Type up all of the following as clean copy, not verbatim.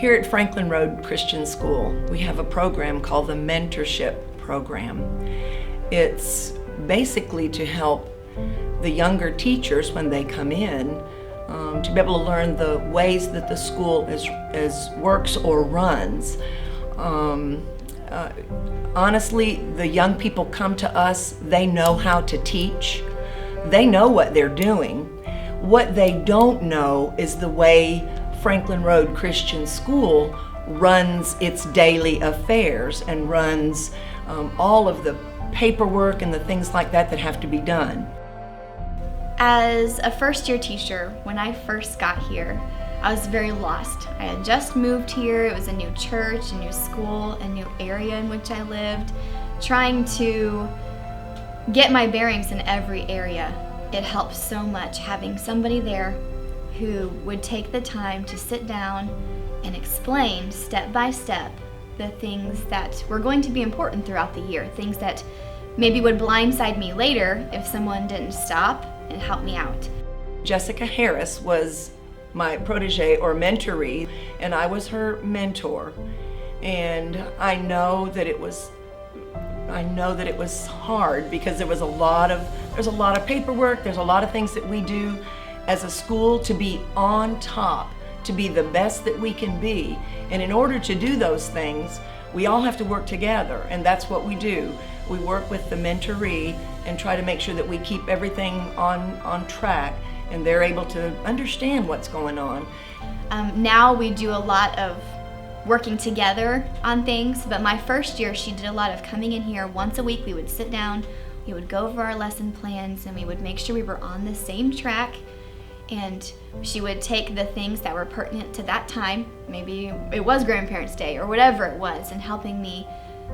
Here at Franklin Road Christian School, we have a program called the Mentorship program. It's basically to help the younger teachers when they come in to be able to learn the ways that the school works or runs. Honestly, the young people come to us, they know how to teach. They know what they're doing. What they don't know is the way Franklin Road Christian School runs its daily affairs and runs all of the paperwork and the things like that that have to be done. As a first-year teacher, when I first got here, I was very lost. I had just moved here. It was a new church, a new school, a new area in which I lived, trying to get my bearings in every area. It helped so much having somebody there who would take the time to sit down and explain step by step the things that were going to be important throughout the year, things that maybe would blindside me later if someone didn't stop and help me out. Jessica Harris was my protege or mentoree, and I was her mentor. And I know that it was hard because there's a lot of paperwork, there's a lot of things that we do as a school to be on top, to be the best that we can be. And in order to do those things, we all have to work together, and that's what we do. We work with the mentoree and try to make sure that we keep everything on track and they're able to understand what's going on. Now we do a lot of working together on things, but my first year she did a lot of coming in here once a week. We would sit down, we would go over our lesson plans, and we would make sure we were on the same track. And she would take the things that were pertinent to that time, maybe it was Grandparents' Day or whatever it was, and helping me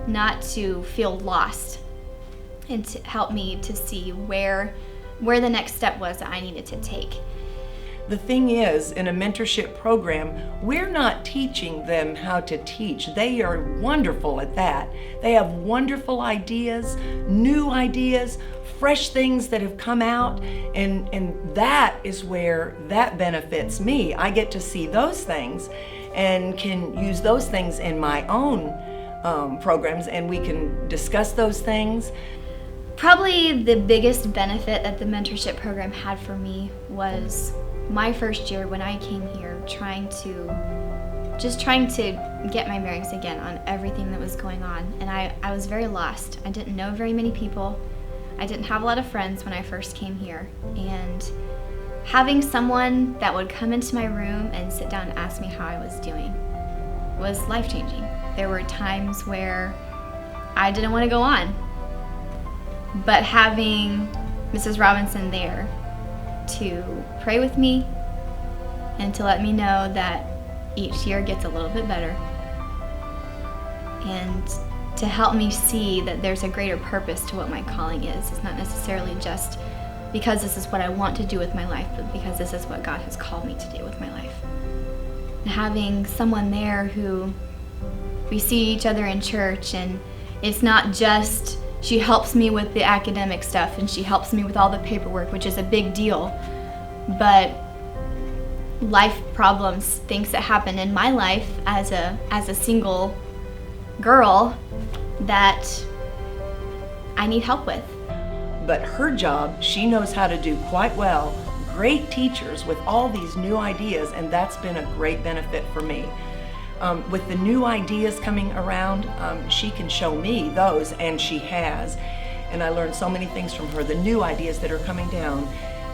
not to feel lost and to help me to see where the next step was that I needed to take. The thing is, in a mentorship program, we're not teaching them how to teach. They are wonderful at that. They have wonderful ideas, new ideas, fresh things that have come out, and that is where that benefits me. I get to see those things and can use those things in my own programs, and we can discuss those things. Probably the biggest benefit that the mentorship program had for me was my first year when I came here, trying to get my bearings again on everything that was going on. And I was very lost. I didn't know very many people. I didn't have a lot of friends when I first came here. And having someone that would come into my room and sit down and ask me how I was doing was life-changing. There were times where I didn't want to go on. But having Mrs. Robinson there to pray with me and to let me know that each year gets a little bit better, and to help me see that there's a greater purpose to what my calling is. It's not necessarily just because this is what I want to do with my life, but because this is what God has called me to do with my life. And having someone there who we see each other in church, and it's not just she helps me with the academic stuff and she helps me with all the paperwork, which is a big deal, but life problems, things that happen in my life as a single girl that I need help with. But her job, she knows how to do quite well. Great teachers with all these new ideas, and that's been a great benefit for me. With the new ideas coming around, she can show me those, and she has. And I learned so many things from her, the new ideas that are coming down.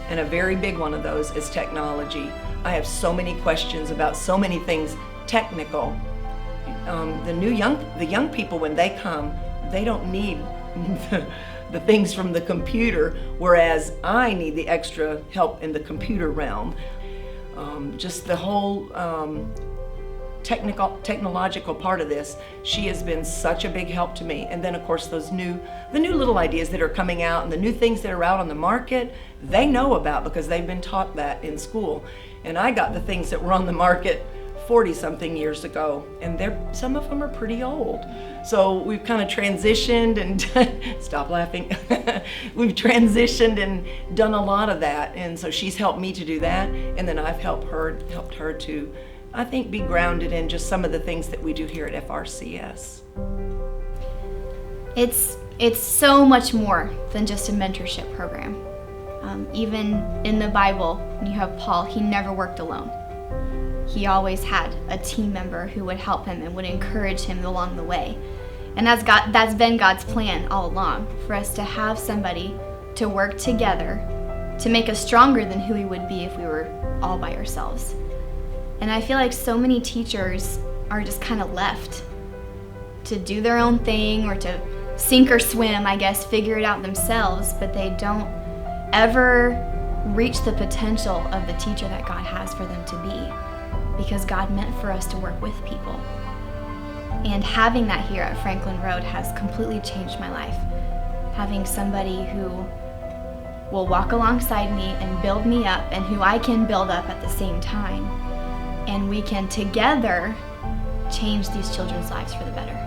And a very big one of those is technology. I have so many questions about so many things technical. The young people, when they come, they don't need the things from the computer, whereas I need the extra help in the computer realm. Just the whole technological part of this, she has been such a big help to me. And then of course the new little ideas that are coming out and the new things that are out on the market, they know about because they've been taught that in school. And I got the things that were on the market 40-something years ago, and some of them are pretty old. So we've kind of transitioned and stop laughing. We've transitioned and done a lot of that, and so she's helped me to do that, and then I've helped her to I think be grounded in just some of the things that we do here at FRCS. It's so much more than just a mentorship program. Even in the Bible, when you have Paul, he never worked alone. He always had a team member who would help him and would encourage him along the way. And that's been God's plan all along, for us to have somebody to work together to make us stronger than who we would be if we were all by ourselves. And I feel like so many teachers are just kind of left to do their own thing or to sink or swim, I guess, figure it out themselves, but they don't ever reach the potential of the teacher that God has for them to be, because God meant for us to work with people. And having that here at Franklin Road has completely changed my life. Having somebody who will walk alongside me and build me up, and who I can build up at the same time. And we can together change these children's lives for the better.